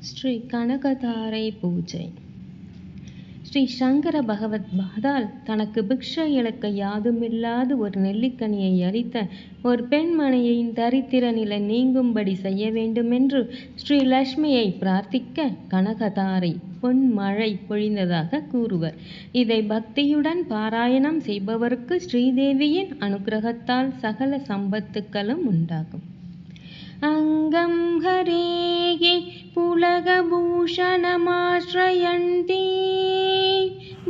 ஸ்ரீ கனகதாரை பூஜை. ஸ்ரீ சங்கர பகவத் பாதால் தனக்கு பிக்ஷை இழக்க யாதுமில்லாது ஒரு நெல்லிக்கனியை அளித்த ஒரு பெண்மணியின் தரித்திர நிலை நீங்கும்படி செய்ய வேண்டுமென்று ஸ்ரீ லட்சுமியை பிரார்த்திக்க கனகதாரை பொன்மழை பொழிந்ததாக கூறுவர். இதை பக்தியுடன் பாராயணம் செய்பவருக்கு ஸ்ரீதேவியின் அனுக்கிரகத்தால் சகல சம்பத்துக்களும் உண்டாகும். அங்கம் ஹரேகி புலகபூஷணமாஸ்ரயந்தி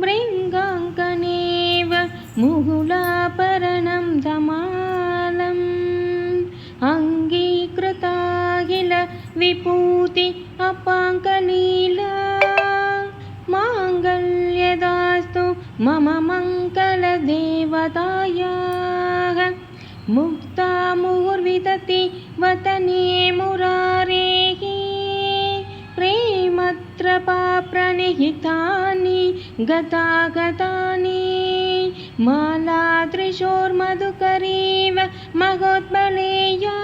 பிருங்காங்கனேவ முகுலாபரணம் தமாலம் அங்கீகிருதாகில விபூதி அபாங்கலீலா மாங்கல்யதாஸ்து மம மங்கள தேவதாயாः முக்தா முகுர்விததி வதனே முராரேः பிரேமத்ரபா பிரணிஹிதானி கதாகதானி மாலாத்ரிஷோர்மதுகரீவ மகோத்பலேயா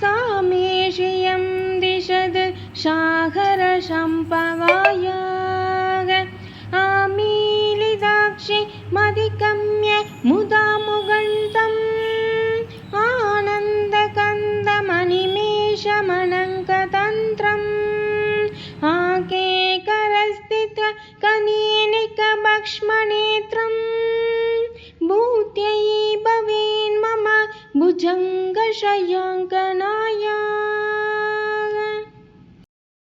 சாமே ஸ்ரீயம் திஷத் சாகர சம்பவாயாः ஆமீலிதாக்ஷி மதிகம்ய முதா முகந்தம் ஆனந்தகந்தமணிமேஷமனங்கதந்திரம் ஆகேகரஸ்தித கனேனிகபக்ஷ்மநேத்ரம் பூத்யை பவேன் மம புஜங்கஷயாங்கனாயா